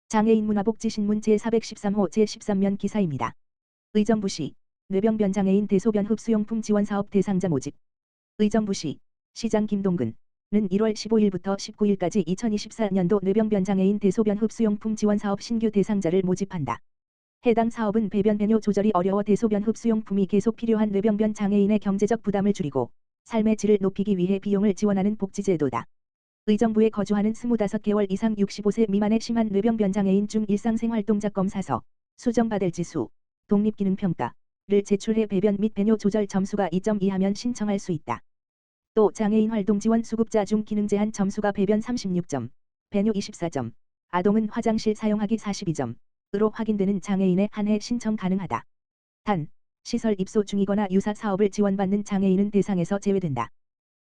장애인 문화복지신문 제413호 제13면 기사입니다. 의정부시 뇌병변 장애인 대소변 흡수용품 지원사업 대상자 모집. 의정부시 시장 김동근은 1월 15일부터 19일까지 2024년도 뇌병변 장애인 대소변 흡수용품 지원사업 신규 대상자를 모집한다. 해당 사업은 배변 배뇨 조절이 어려워 대소변 흡수용품이 계속 필요한 뇌병변 장애인의 경제적 부담을 줄이고 삶의 질을 높이기 위해 비용을 지원하는 복지제도다. 의정부에 거주하는 25개월 이상 65세 미만의 심한 뇌병변 장애인 중 일상생활동작 검사서, 수정받을 지수, 독립기능평가를 제출해 배변 및 배뇨 조절 점수가 2점 이하면 신청할 수 있다. 또 장애인 활동지원 수급자 중 기능 제한 점수가 배변 36점, 배뇨 24점, 아동은 화장실 사용하기 42점으로 확인되는 장애인에 한해 신청 가능하다. 단, 시설 입소 중이거나 유사 사업을 지원받는 장애인은 대상에서 제외된다.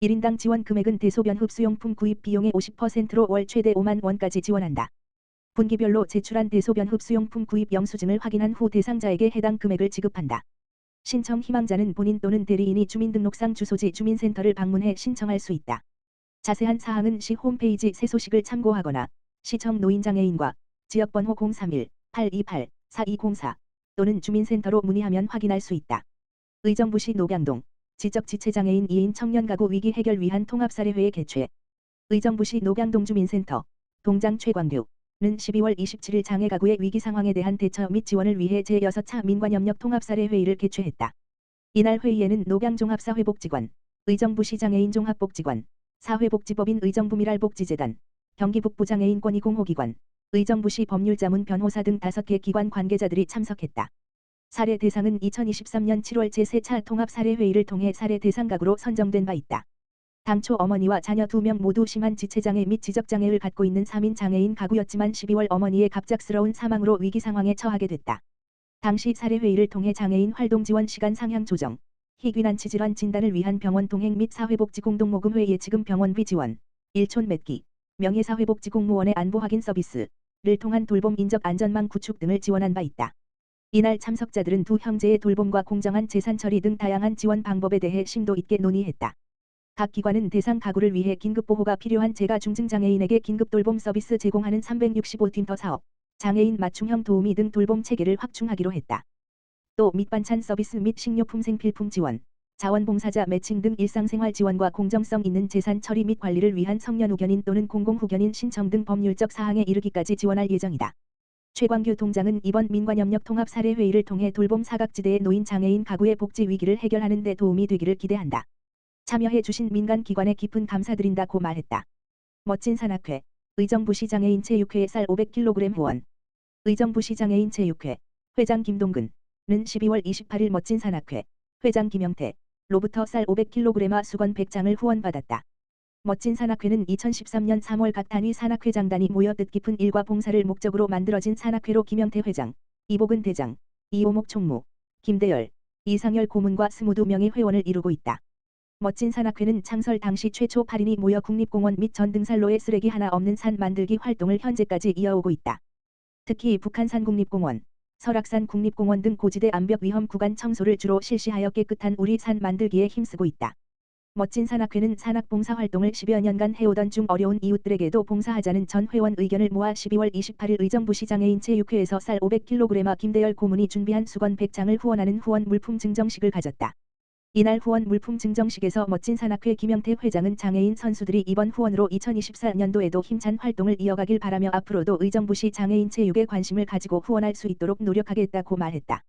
1인당 지원 금액은 대소변 흡수용품 구입 비용의 50%로 월 최대 5만 원까지 지원한다. 분기별로 제출한 대소변 흡수용품 구입 영수증을 확인한 후 대상자에게 해당 금액을 지급한다. 신청 희망자는 본인 또는 대리인이 주민등록상 주소지 주민센터를 방문해 신청할 수 있다. 자세한 사항은 시 홈페이지 새 소식을 참고하거나 시청 노인장애인과 지역번호 031-828-4204 또는 주민센터로 문의하면 확인할 수 있다. 의정부시 노량동 지적지체장애인 2인 청년가구 위기 해결 위한 통합사례회의 개최. 의정부시 노량동 주민센터 동장 최광규는 12월 27일 장애가구의 위기 상황에 대한 대처 및 지원을 위해 제6차 민관협력 통합사례회의를 개최했다. 이날 회의에는 노량종합사회복지관, 의정부시 장애인종합복지관, 사회복지법인 의정부미랄복지재단, 경기북부장애인권익공호기관, 의정부시 법률자문 변호사 등 5개 기관 관계자들이 참석했다. 사례 대상은 2023년 7월 제3차 통합사례회의를 통해 사례 대상 가구로 선정된 바 있다. 당초 어머니와 자녀 2명 모두 심한 지체장애 및 지적장애를 갖고 있는 3인 장애인 가구였지만 12월 어머니의 갑작스러운 사망으로 위기 상황에 처하게 됐다. 당시 사례회의를 통해 장애인 활동 지원 시간 상향 조정, 희귀난치 질환 진단을 위한 병원 동행 및 사회복지 공동모금회 예치금 병원비 지원, 일촌 맺기, 명예사회복지 공무원의 안보 확인 서비스를 통한 돌봄 인적 안전망 구축 등을 지원한 바 있다. 이날 참석자들은 두 형제의 돌봄과 공정한 재산 처리 등 다양한 지원 방법에 대해 심도 있게 논의했다. 각 기관은 대상 가구를 위해 긴급보호가 필요한 재가 중증장애인에게 긴급돌봄 서비스 제공하는 365팀 더 사업, 장애인 맞춤형 도우미 등 돌봄 체계를 확충하기로 했다. 또 밑반찬 서비스 및 식료품 생필품 지원, 자원봉사자 매칭 등 일상생활 지원과 공정성 있는 재산 처리 및 관리를 위한 성년후견인 또는 공공후견인 신청 등 법률적 사항에 이르기까지 지원할 예정이다. 최광규 동장은 이번 민관협력 통합사례회의를 통해 돌봄 사각지대의 노인 장애인 가구의 복지 위기를 해결하는 데 도움이 되기를 기대한다. 참여해 주신 민간기관에 깊은 감사드린다고 말했다. 멋진 산악회, 의정부시 장애인 체육회에 쌀 500kg 후원. 의정부시 장애인 체육회, 회장 김동근은 12월 28일 멋진 산악회, 회장 김영태로부터 쌀 500kg와 수건 100장을 후원받았다. 멋진 산악회는 2013년 3월 각 단위 산악회장단이 모여 뜻깊은 일과 봉사를 목적으로 만들어진 산악회로 김영태 회장, 이복은 대장, 이오목 총무, 김대열, 이상열 고문과 22명의 회원을 이루고 있다. 멋진 산악회는 창설 당시 최초 8인이 모여 국립공원 및 전등산로에 쓰레기 하나 없는 산 만들기 활동을 현재까지 이어오고 있다. 특히 북한산 국립공원, 설악산 국립공원 등 고지대 암벽 위험 구간 청소를 주로 실시하여 깨끗한 우리 산 만들기에 힘쓰고 있다. 멋진 산악회는 산악봉사 활동을 10여 년간 해오던 중 어려운 이웃들에게도 봉사하자는 전 회원 의견을 모아 12월 28일 의정부시 장애인 체육회에서 쌀 500kg와 김대열 고문이 준비한 수건 100장을 후원하는 후원 물품 증정식을 가졌다. 이날 후원 물품 증정식에서 멋진 산악회 김영태 회장은 장애인 선수들이 이번 후원으로 2024년도에도 힘찬 활동을 이어가길 바라며 앞으로도 의정부시 장애인 체육에 관심을 가지고 후원할 수 있도록 노력하겠다고 말했다.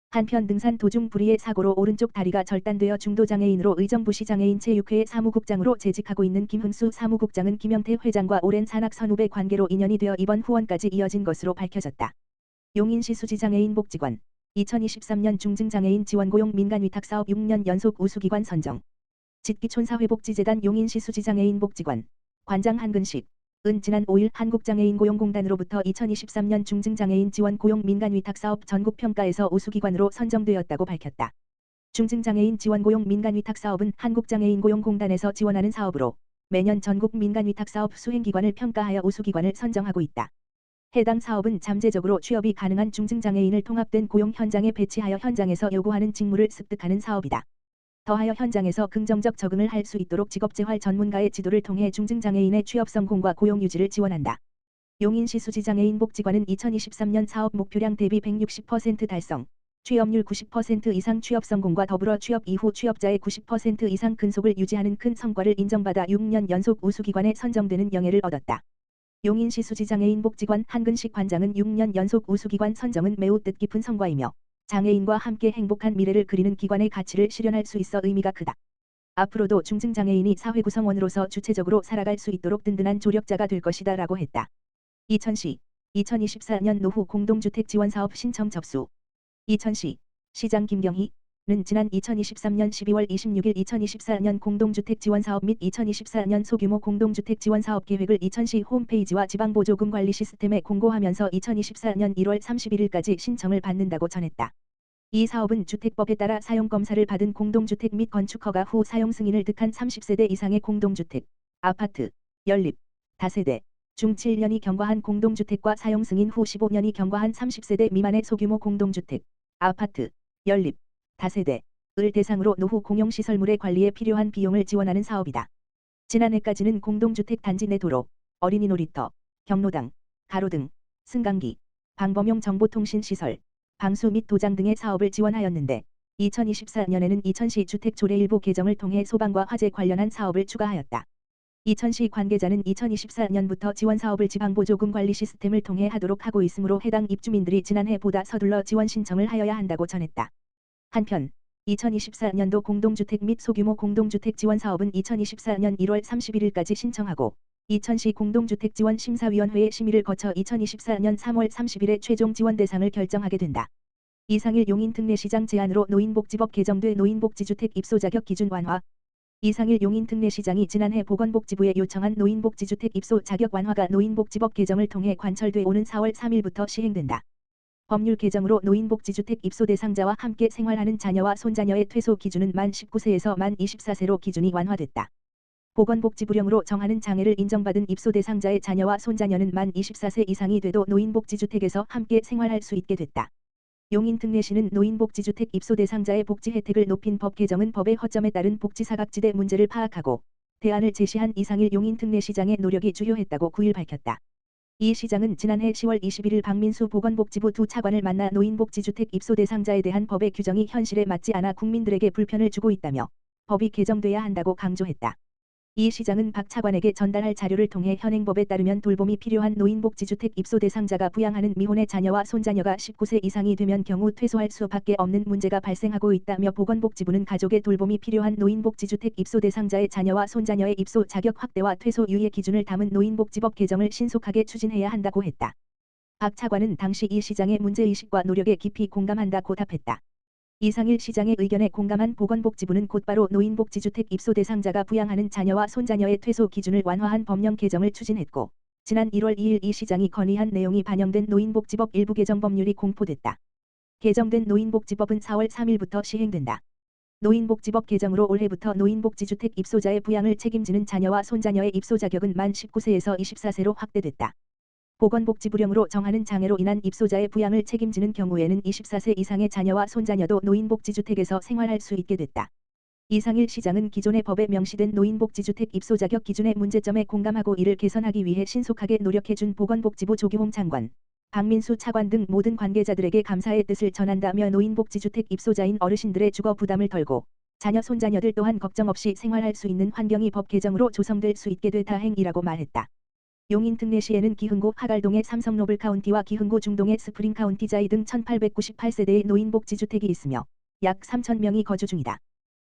한편 등산 도중 불의의 사고로 오른쪽 다리가 절단되어 중도장애인으로 의정부시 장애인 체육회의 사무국장으로 재직하고 있는 김흥수 사무국장은 김영태 회장과 오랜 산악 선후배 관계로 인연이 되어 이번 후원까지 이어진 것으로 밝혀졌다. 용인시 수지장애인 복지관 2023년 중증장애인 지원고용 민간위탁사업 6년 연속 우수기관 선정. 짓기촌사회복지재단 용인시 수지장애인 복지관 관장 한근식 은 지난 5일 한국장애인고용공단으로부터 2023년 중증장애인 지원 고용 민간위탁사업 전국평가에서 우수기관으로 선정되었다고 밝혔다. 중증장애인 지원 고용 민간위탁사업은 한국장애인고용공단에서 지원하는 사업으로 매년 전국 민간위탁사업 수행기관을 평가하여 우수기관을 선정하고 있다. 해당 사업은 잠재적으로 취업이 가능한 중증장애인을 통합된 고용 현장에 배치하여 현장에서 요구하는 직무를 습득하는 사업이다. 더하여 현장에서 긍정적 적응을 할 수 있도록 직업재활 전문가의 지도를 통해 중증장애인의 취업 성공과 고용 유지를 지원한다. 용인시 수지장애인 복지관은 2023년 사업 목표량 대비 160% 달성, 취업률 90% 이상 취업 성공과 더불어 취업 이후 취업자의 90% 이상 근속을 유지하는 큰 성과를 인정받아 6년 연속 우수기관에 선정되는 영예를 얻었다. 용인시 수지장애인 복지관 한근식 관장은 6년 연속 우수기관 선정은 매우 뜻깊은 성과이며 장애인과 함께 행복한 미래를 그리는 기관의 가치를 실현할 수 있어 의미가 크다. 앞으로도 중증장애인이 사회 구성원으로서 주체적으로 살아갈 수 있도록 든든한 조력자가 될 것이다 라고 했다. 이천시 2024년 노후 공동주택 지원사업 신청 접수. 이천시 시장 김경희는 지난 2023년 12월 26일 2024년 공동주택 지원사업 및 2024년 소규모 공동주택 지원사업 계획을 이천시 홈페이지와 지방보조금 관리 시스템에 공고하면서 2024년 1월 31일까지 신청을 받는다고 전했다. 이 사업은 주택법에 따라 사용검사를 받은 공동주택 및 건축허가 후 사용 승인을 득한 30세대 이상의 공동주택, 아파트, 연립, 다세대, 중 7년이 경과한 공동주택과 사용 승인 후 15년이 경과한 30세대 미만의 소규모 공동주택, 아파트, 연립, 다세대를 대상으로 노후 공용시설물의 관리에 필요한 비용을 지원하는 사업이다. 지난해까지는 공동주택 단지 내 도로, 어린이 놀이터, 경로당, 가로등, 승강기, 방범용 정보통신시설, 방수 및 도장 등의 사업을 지원하였는데 2024년에는 이천시 주택조례 일부 개정을 통해 소방과 화재 관련한 사업을 추가하였다. 이천시 관계자는 2024년부터 지원사업을 지방보조금 관리 시스템을 통해 하도록 하고 있으므로 해당 입주민들이 지난해보다 서둘러 지원 신청을 하여야 한다고 전했다. 한편 2024년도 공동주택 및 소규모 공동주택 지원사업은 2024년 1월 31일까지 신청하고 이천시 공동주택지원심사위원회의 심의를 거쳐 2024년 3월 30일에 최종 지원 대상을 결정하게 된다. 이상일 용인특례시장 제안으로 노인복지법 개정돼 노인복지주택 입소 자격 기준 완화. 이상일 용인특례시장이 지난해 보건복지부에 요청한 노인복지주택 입소 자격 완화가 노인복지법 개정을 통해 관철돼 오는 4월 3일부터 시행된다. 법률 개정으로 노인복지주택 입소 대상자와 함께 생활하는 자녀와 손자녀의 퇴소 기준은 만 19세에서 만 24세로 기준이 완화됐다. 보건복지부령으로 정하는 장애를 인정받은 입소 대상자의 자녀와 손자녀는 만 24세 이상이 돼도 노인복지주택에서 함께 생활할 수 있게 됐다. 용인특례시는 노인복지주택 입소 대상자의 복지 혜택을 높인 법 개정은 법의 허점에 따른 복지 사각지대 문제를 파악하고 대안을 제시한 이상일 용인특례시장의 노력이 주요했다고 9일 밝혔다. 이 시장은 지난해 10월 21일 박민수 보건복지부 두 차관을 만나 노인복지주택 입소 대상자에 대한 법의 규정이 현실에 맞지 않아 국민들에게 불편을 주고 있다며 법이 개정돼야 한다고 강조했다. 이 시장은 박 차관에게 전달할 자료를 통해 현행법에 따르면 돌봄이 필요한 노인복지주택 입소 대상자가 부양하는 미혼의 자녀와 손자녀가 19세 이상이 되면 경우 퇴소할 수밖에 없는 문제가 발생하고 있다며 보건복지부는 가족의 돌봄이 필요한 노인복지주택 입소 대상자의 자녀와 손자녀의 입소 자격 확대와 퇴소 유예 기준을 담은 노인복지법 개정을 신속하게 추진해야 한다고 했다. 박 차관은 당시 이 시장의 문제의식과 노력에 깊이 공감한다고 답했다. 이상일 시장의 의견에 공감한 보건복지부는 곧바로 노인복지주택 입소 대상자가 부양하는 자녀와 손자녀의 퇴소 기준을 완화한 법령 개정을 추진했고 지난 1월 2일 이 시장이 건의한 내용이 반영된 노인복지법 일부 개정 법률이 공포됐다. 개정된 노인복지법은 4월 3일부터 시행된다. 노인복지법 개정으로 올해부터 노인복지주택 입소자의 부양을 책임지는 자녀와 손자녀의 입소 자격은 만 19세에서 24세로 확대됐다. 보건복지부령으로 정하는 장애로 인한 입소자의 부양을 책임지는 경우에는 24세 이상의 자녀와 손자녀도 노인복지주택에서 생활할 수 있게 됐다. 이상일 시장은 기존의 법에 명시된 노인복지주택 입소 자격 기준의 문제점에 공감하고 이를 개선하기 위해 신속하게 노력해준 보건복지부 조규홍 장관, 박민수 차관 등 모든 관계자들에게 감사의 뜻을 전한다며 노인복지주택 입소자인 어르신들의 주거 부담을 덜고 자녀 손자녀들 또한 걱정 없이 생활할 수 있는 환경이 법 개정으로 조성될 수 있게 돼 다행이라고 말했다. 용인특례시에는 기흥구 하갈동의 삼성노블카운티와 기흥구 중동의 스프링카운티자이 등 1898세대의 노인복지주택이 있으며 약 3,000명이 거주 중이다.